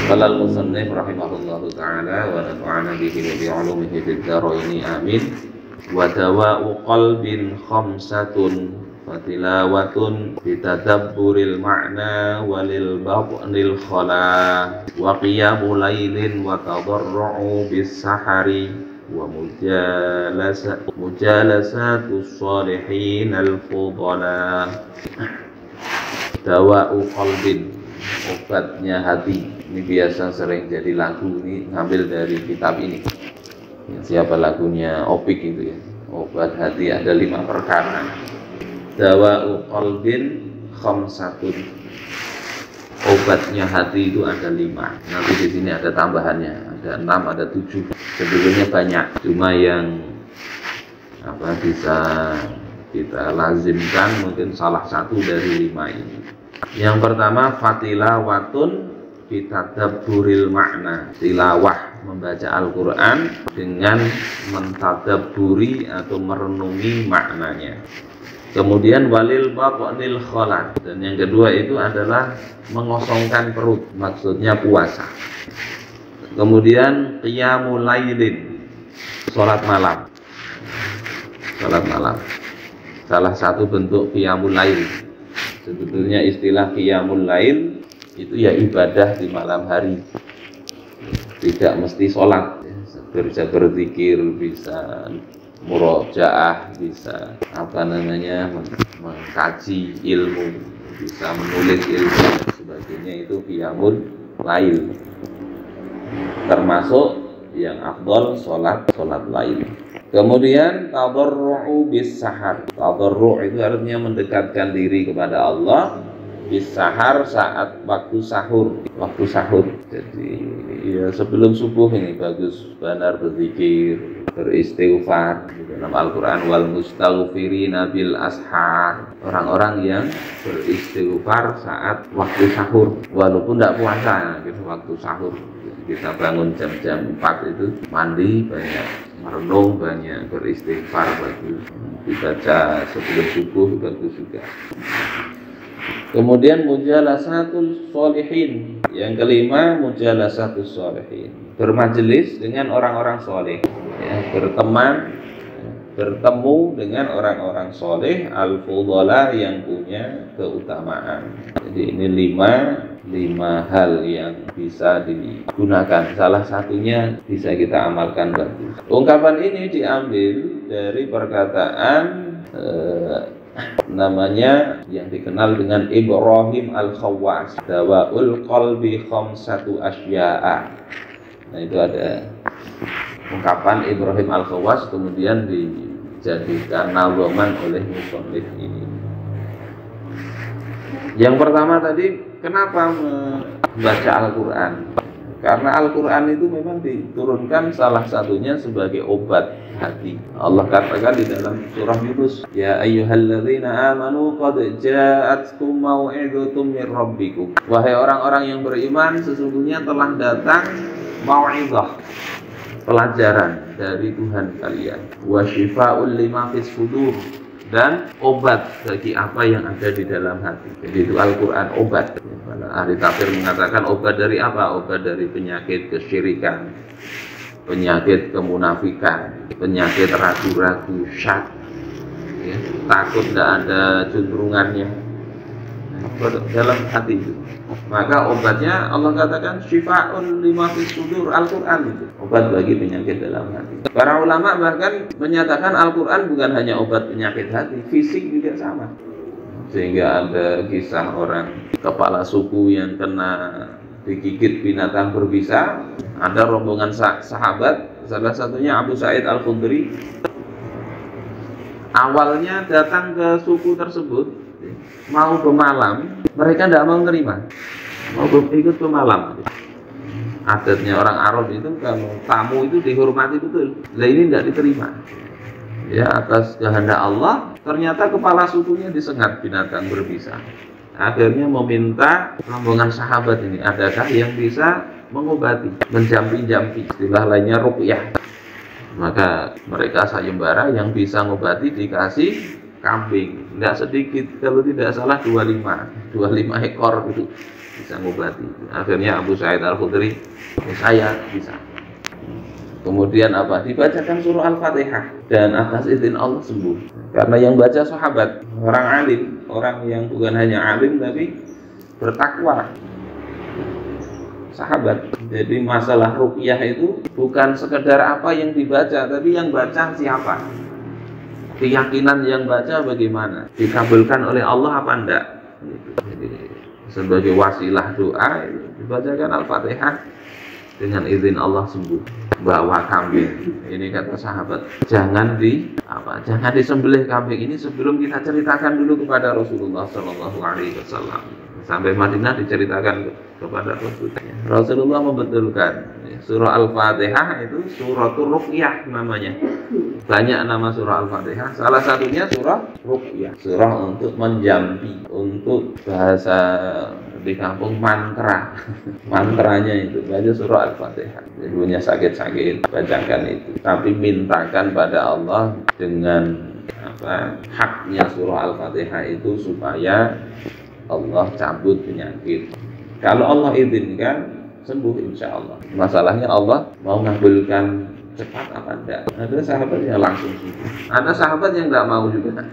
Qala al-musannif rahimahullahu ta'ala wa nafa'ana bihi wa bi'ulumihi fid dharain amin. Wa dawa'u qalbin khamsatun fatilawatun bitadabburil ma'na walil batnil khala wa qiyamu lailin wa tadarru'u bis sahari wa mujalasatus shalihin al-fudala. Dawa'u qalbin, obatnya hati. Ini biasa sering jadi lagu, ini ngambil dari kitab ini. Siapa lagunya? Opik itu ya. Obat hati ada 5 perkara. Dawa'u qalbin khamsatun. Obatnya hati itu ada 5. Nanti di sini ada tambahannya, ada 6, ada 7. Sebetulnya banyak, cuma yang bisa kita lazimkan mungkin salah satu dari 5 ini. Yang pertama fatilawatun bitadabburil makna, tilawah membaca Al-Quran dengan mentadabburi atau merenungi maknanya. Kemudian walil batnil khala, dan yang kedua itu adalah mengosongkan perut, maksudnya puasa. Kemudian qiyamul lailin, salat malam. Salat malam salah satu bentuk qiyamul lail. Sebetulnya istilah qiyamul lail itu ya ibadah di malam hari, tidak mesti sholat, bisa berzikir, bisa murojaah, bisa mengkaji ilmu, bisa menulis ilmu dan sebagainya. Itu qiyamul lail, termasuk yang afdal sholat lail. Kemudian tadarru'u bis sahar. Tadarru' itu artinya mendekatkan diri kepada Allah bis sahar, saat waktu sahur. Jadi ya sebelum subuh ini bagus benar berzikir, beristighfar. Dalam Al-Quran wal mustaghfirina bil ashar, orang-orang yang beristighfar saat waktu sahur walaupun tidak puasa gitu. Waktu sahur kita bangun jam 4 itu mandi, banyak merenung, banyak beristighfar, bagus. Dibaca sebelum subuh bagus juga. Kemudian mujalasatul sholihin. Yang kelima mujalasatus sholihin, bermajelis dengan orang-orang soleh, ya, bertemu dengan orang-orang soleh al-fudhala yang punya keutamaan. Jadi ini lima hal yang bisa digunakan. Salah satunya bisa kita amalkan bagus. Ungkapan ini diambil dari perkataan namanya yang dikenal dengan Ibrahim Al-Khawwas, dawa'ul qalbi khamsatu asya'a. Nah, itu ada ungkapan Ibrahim Al-Khawwas kemudian dijadikan nazaman oleh musannif ini. Yang pertama tadi, kenapa membaca Al-Quran? Karena Al-Quran itu memang diturunkan salah satunya sebagai obat hati. Allah katakan di dalam surah Yunus, ya ayyuhalladzina amanu qad ja'atkum mau'izatum mir rabbikum. Wahai orang-orang yang beriman, sesungguhnya telah datang mau'izah, pelajaran dari Tuhan kalian. Wa syifaa'ul lima fis sudur, dan obat bagi apa yang ada di dalam hati. Jadi itu Al-Quran obat. Ahli tafsir mengatakan obat dari apa? Obat dari penyakit kesyirikan, penyakit kemunafikan, penyakit ragu-ragu, syak, ya, takut tidak ada juntrungannya dalam hati itu. Maka obatnya Allah katakan syifa'un lima fis sudur, Al-Quran itu obat bagi penyakit dalam hati. Para ulama bahkan menyatakan Al-Quran bukan hanya obat penyakit hati, fisik juga sama. Sehingga ada kisah orang kepala suku yang kena digigit binatang berbisa. Ada rombongan sahabat, salah satunya Abu Sa'id Al-Khudri, awalnya datang ke suku tersebut mau bermalam, mereka tidak mau menerima, mau ikut bermalam. Adatnya orang Arab itu kalau tamu itu dihormati betul. Nah, ini tidak diterima. Ya, atas kehendak Allah, ternyata kepala sukunya disengat binatang berbisa. Akhirnya meminta rombongan sahabat ini, adakah yang bisa mengobati, menjampi-jampi, istilah lainnya ruqyah. Maka mereka sayembara yang bisa mengobati dikasih kambing, tidak sedikit, kalau tidak salah 25 ekor gitu. bisa ngobati. Akhirnya Abu Sa'id Al-Khudri, saya bisa. Kemudian apa? Dibacakan surah Al-Fatihah dan atas izin Allah sembuh. Karena yang baca sahabat, orang alim, orang yang bukan hanya alim tapi bertakwa. Sahabat. Jadi masalah ruqyah itu bukan sekedar apa yang dibaca, tapi yang baca siapa. Keyakinan yang baca bagaimana? Dikabulkan oleh Allah apa enggak? Jadi sebagai wasilah doa dibacakan Al-Fatihah dengan izin Allah sembuh. Bawa kambing, ini kata sahabat, jangan disembelih kambing ini sebelum kita ceritakan dulu kepada Rasulullah Shallallahu Alaihi Wasallam. Sampai Madinah diceritakan kepada Rasulullah. Rasulullah membetulkan surah Al-Fatihah itu suratul ruqyah namanya. Banyak nama surah Al-Fatihah. Salah satunya surah ruqyah, surah untuk menjampi, untuk bahasa di kampung mantra. Mantranya itu baca surah Al-Fatihah. Jadi punya sakit-sakit bacakan itu. Tapi mintakan pada Allah dengan haknya surah Al-Fatihah itu supaya Allah cabut penyakit. Kalau Allah izinkan sembuh insya Allah. Masalahnya Allah mau ngabulkan cepat apa enggak. Ada sahabat yang langsung sembuh. Ada sahabat yang enggak mau juga.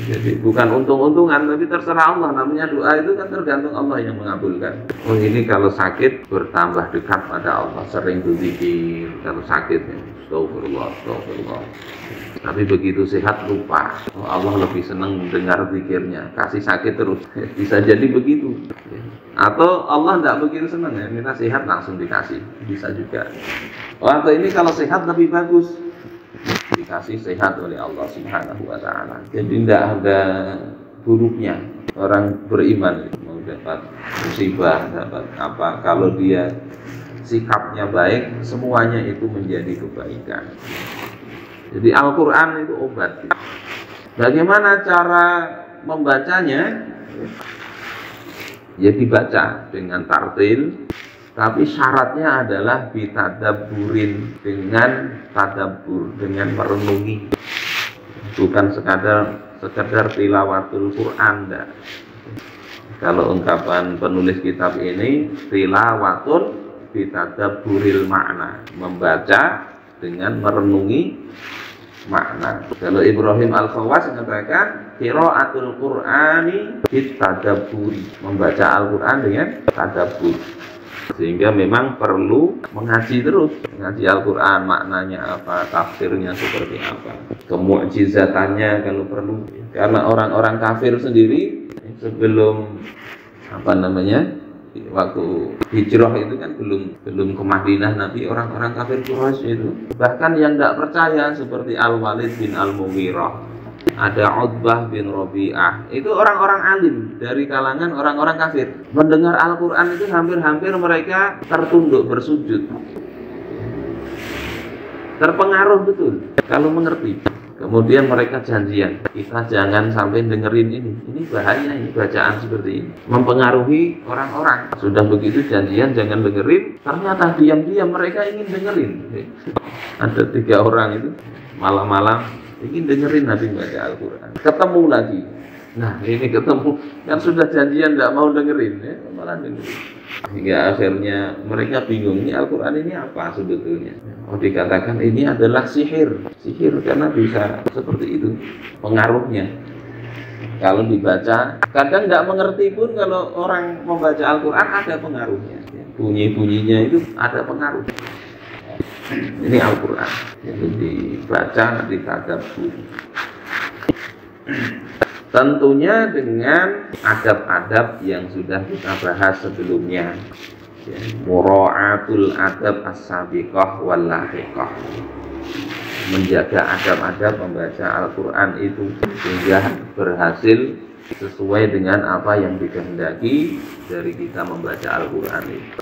Jadi bukan untung-untungan, tapi terserah Allah. Namanya doa itu kan tergantung Allah yang mengabulkan. Oh ini kalau sakit bertambah dekat pada Allah, sering berzikir. Kalau sakit, astagfirullah, astagfirullah. Tapi begitu sehat lupa. Oh, Allah lebih senang mendengar zikirnya. Kasih sakit terus. Bisa jadi begitu. Atau Allah tidak begitu senang ya, minta sehat langsung dikasih. Bisa juga. Oh, atau ini kalau sehat lebih bagus, dikasih sehat oleh Allah Subhanahu wa Ta'ala. Jadi tidak ada buruknya orang beriman mau dapat musibah, dapat apa, kalau dia sikapnya baik, semuanya itu menjadi kebaikan. Jadi Al-Quran itu obat. Bagaimana cara membacanya? Ya dibaca dengan tartil, tapi syaratnya adalah bitadabburin, dengan tadabbur, dengan merenungi. Bukan sekedar tilawatul Quran. Enggak. Kalau ungkapan penulis kitab ini tilawatul bitadabburil makna, membaca dengan merenungi makna. Kalau Ibrahim Al-Khawas mengatakan qiraatul Qur'ani bitadabburi, membaca Al-Quran dengan tadabbur. Sehingga memang perlu mengaji terus, mengaji Al-Quran, maknanya apa, tafsirnya seperti apa, kemu'jizatannya kalau perlu. Karena orang-orang kafir sendiri sebelum waktu hijrah itu kan belum ke Madinah Nabi, orang-orang kafir Quraisy itu bahkan yang tidak percaya seperti Al-Walid bin Al-Mughirah, ada Utbah bin Rabi'ah, itu orang-orang alim dari kalangan orang-orang kafir. Mendengar Al-Quran itu hampir-hampir mereka tertunduk bersujud, terpengaruh betul kalau mengerti. Kemudian mereka janjian, kita jangan sampai dengerin ini bahaya, ini bacaan seperti ini mempengaruhi orang-orang. Sudah begitu janjian jangan dengerin, ternyata diam-diam mereka ingin dengerin. Ada 3 orang itu malam-malam ingin dengerin Nabi baca Al-Quran. Ketemu lagi, nah ini ketemu kan sudah janjian tidak mau dengerin, ya malah dengerin. Hingga akhirnya mereka bingung, ini Al-Quran ini apa sebetulnya. Oh dikatakan ini adalah sihir karena bisa seperti itu pengaruhnya. Kalau dibaca, kadang tidak mengerti pun kalau orang membaca Al-Quran ada pengaruhnya. Bunyi-bunyinya itu ada pengaruh. Ini Al-Quran, jadi dibaca, ditadabbur. Tentunya dengan adab-adab yang sudah kita bahas sebelumnya, mura'atul adab as-sabiqah wal lahiqah, menjaga adab-adab membaca Al-Quran itu sehingga berhasil sesuai dengan apa yang dikehendaki dari kita membaca Al-Quran itu.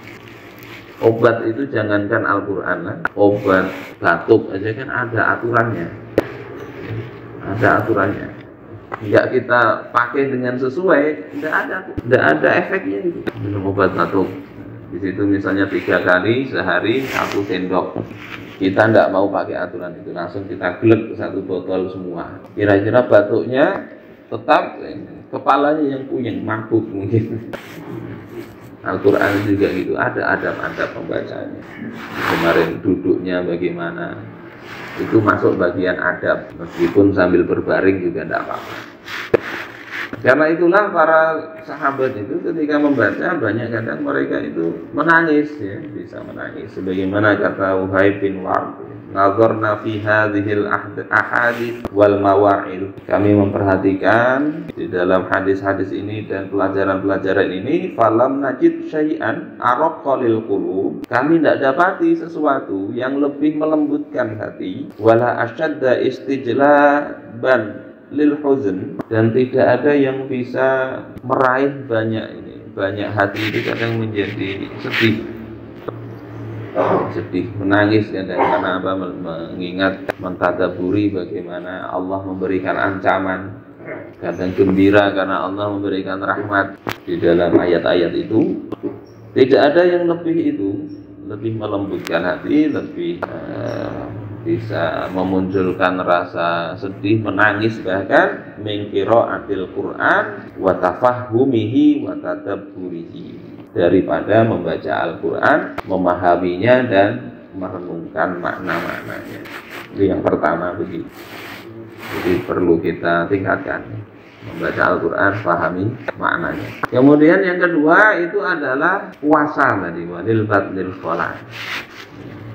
Obat itu jangankan Al-Quran lah, obat batuk aja kan ada aturannya. Ada aturannya. Enggak kita pakai dengan sesuai, enggak ada efeknya itu. Minum obat batuk, di situ misalnya 3 kali sehari 1 sendok. Kita enggak mau pakai aturan itu, langsung kita glek 1 botol semua. Kira-kira batuknya tetap, kepalanya yang puyeng, mabuk mungkin. Al-Quran juga gitu, ada adab-adab pembacanya. Kemarin duduknya bagaimana, itu masuk bagian adab, meskipun sambil berbaring juga tidak apa-apa. Karena itulah para sahabat itu ketika membaca banyak kadang mereka itu menangis, ya, bisa menangis. Sebagaimana kata Wahib bin Ward, nazarna fi hadhil ahadits wal mawa'il. Kami memperhatikan di dalam hadis-hadis ini dan pelajaran-pelajaran ini, falam najid syai'an araqqa lil qulub. Kami tidak dapati sesuatu yang lebih melembutkan hati, wala asyadda istijlaban lil huzn, dan tidak ada yang bisa meraih banyak hati itu kadang menjadi sedih, menangis kadang karena apa? Mengingat, mentadaburi bagaimana Allah memberikan ancaman, kadang gembira karena Allah memberikan rahmat. Di dalam ayat-ayat itu tidak ada yang lebih melembutkan hati, lebih bisa memunculkan rasa sedih, menangis, bahkan min qiraatil Quran wa tafahhumihi wa tadabburihi, daripada membaca Al-Quran, memahaminya dan merenungkan makna-maknanya. Itu yang pertama begitu. Jadi perlu kita tingkatkan, membaca Al-Quran, pahami maknanya. Kemudian yang kedua itu adalah puasa tadi, walil badlil sholat.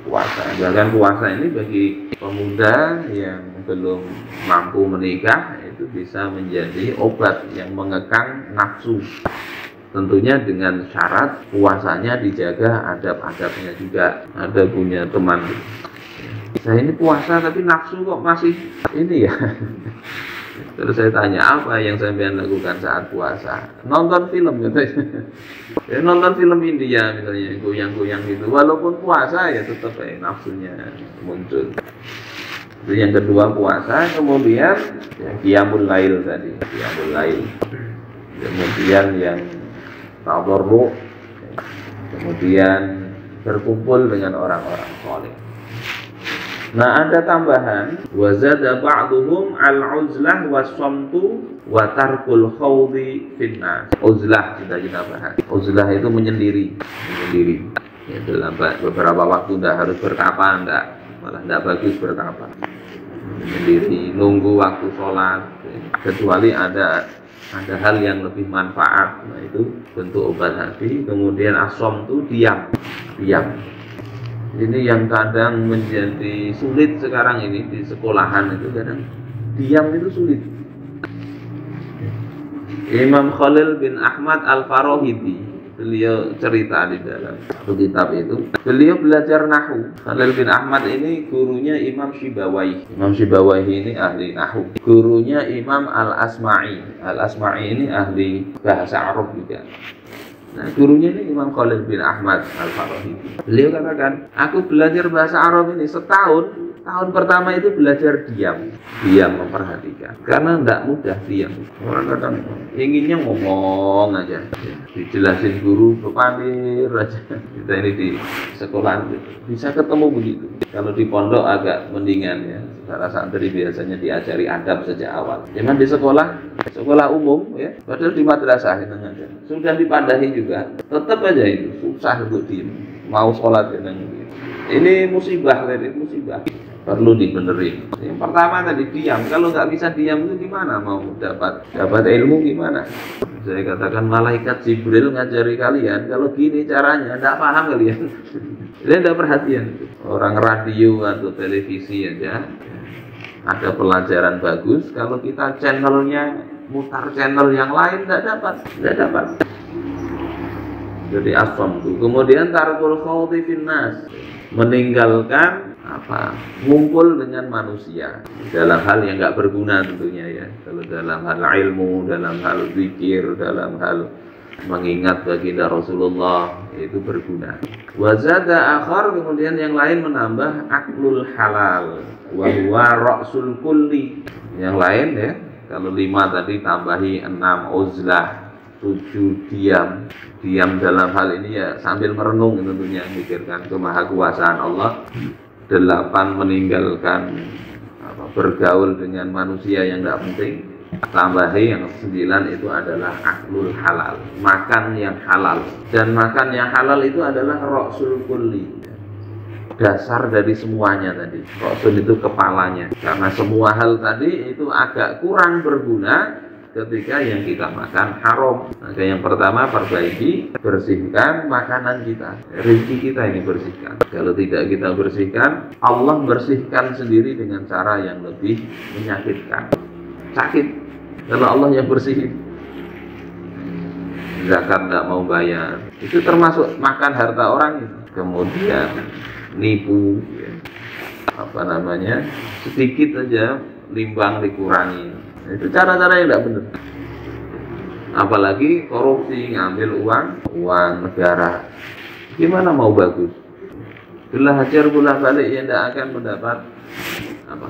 Puasa, bahkan puasa ini bagi pemuda yang belum mampu menikah itu bisa menjadi obat yang mengekang nafsu. Tentunya dengan syarat puasanya dijaga adab-adabnya juga. Ada punya teman, saya ini puasa tapi nafsu kok masih ini ya. Terus saya tanya, apa yang sampean lakukan saat puasa? Nonton film katanya. Ya, nonton film India misalnya, goyang-goyang gitu. Walaupun puasa ya tetap nafsunya muncul. Itu yang kedua, puasa. Kemudian ya, qiyamul lail tadi, qiyamul lail. Kemudian yang tadarru, kemudian berkumpul dengan orang-orang saleh. Nah, ada tambahan, wazada ba'dhum al-uzlah was-samtu wa tarkul khawdi finnas. Uzlah kita bahas. Uzlah itu menyendiri. Ya, dalam beberapa waktu tidak harus bertapa, malah tidak bagus bertapa. Menyendiri, nunggu waktu sholat, kecuali ada hal yang lebih manfaat. Nah, itu bentuk obat hati. Kemudian as-som itu diam. Ini yang kadang menjadi sulit sekarang ini di sekolahan, itu kadang diam itu sulit. Imam Khalil bin Ahmad Al-Farahidi, beliau cerita di dalam kitab itu, beliau belajar nahwu. Khalil bin Ahmad ini gurunya Imam Syibawayh. Imam Syibawayh ini ahli nahwu. Gurunya Imam Al-Asma'i. Al-Asma'i ini ahli bahasa Arab juga. Nah, gurunya ini Imam Khalil bin Ahmad Al-Farahidi. Beliau katakan, aku belajar bahasa Arab ini setahun. Tahun pertama itu belajar diam memperhatikan. Karena tidak mudah diam. Orang kadang inginnya ngomong aja, ya. Dijelasin guru kepandir aja. Kita ini di sekolah bisa ketemu begitu. Kalau di pondok agak mendingan ya. Para santri biasanya diajari adab sejak awal. Cuman di sekolah umum ya, padahal di madrasah itu aja. Sudah dipadahi juga, tetap aja itu susah untuk diam. Mau sholat ini musibah. Perlu dibenerin. Yang pertama tadi diam. Kalau nggak bisa diam itu gimana mau dapat ilmu gimana? Saya katakan malaikat Jibril ngajari kalian. Kalau gini caranya, nggak paham kalian. Ini tidak perhatian. Orang radio atau televisi aja ada pelajaran bagus. Kalau kita channelnya mutar channel yang lain tidak dapat. Jadi as-som itu. Kemudian tarkul khawdi finnas, meninggalkan ngumpul dengan manusia dalam hal yang nggak berguna tentunya ya. Kalau dalam hal ilmu, dalam hal zikir, dalam hal mengingat baginda Rasulullah itu berguna. Wazada akhar, kemudian yang lain menambah aklul halal wa huwa ra'sul kulli. Yang lain ya, kalau 5 tadi tambahi 6 uzlah, 7 diam dalam hal ini ya sambil merenung tentunya, memikirkan kemahakuasaan Allah. 8 meninggalkan bergaul dengan manusia yang tidak penting. Tambahi yang 9 itu adalah aklul halal, makan yang halal. Dan makan yang halal itu adalah ra'sul kulli, dasar dari semuanya tadi. Ra'sul itu kepalanya. Karena semua hal tadi itu agak kurang berguna ketika yang kita makan haram. Maka yang pertama, perbaiki, bersihkan makanan kita, rezeki kita ini bersihkan. Kalau tidak kita bersihkan, Allah bersihkan sendiri dengan cara yang lebih menyakitkan, sakit. Kalau Allah yang bersihin, zakat tidak mau bayar, itu termasuk makan harta orang itu. Kemudian nipu, sedikit aja limbang dikurangi. Itu cara-cara yang tidak benar. Apalagi korupsi, ngambil uang negara. Gimana mau bagus? Belah hajar belah balik yang tidak akan mendapat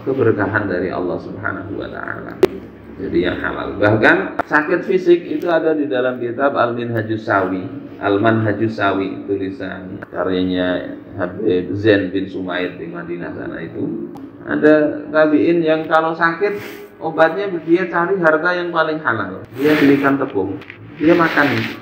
keberkahan dari Allah Subhanahu wa taala. Jadi yang halal. Bahkan sakit fisik itu ada di dalam kitab Al-Minhajus Sawi. Al-Manhajus Sawi, tulisan karyanya Habib Zain bin Sumaid di Madinah sana itu. Ada tabi'in yang kalau sakit obatnya dia cari harta yang paling halal. Dia belikan tepung, dia makan itu.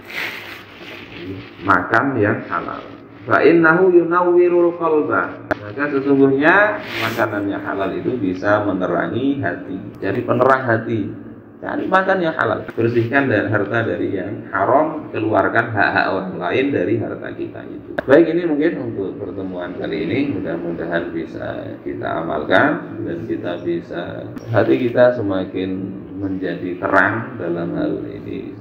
Makan yang halal. Fa innahu yunawwirul qalba. Maka sesungguhnya makanan yang halal itu bisa menerangi hati. Jadi penerang hati. Cari makan yang halal. Bersihkan dari harta dari yang haram, keluarkan hak-hak orang lain dari harta kita itu. Baik, ini mungkin untuk pertemuan kali ini. Mudah-mudahan bisa kita amalkan dan kita bisa, hati kita semakin menjadi terang dalam hal ini.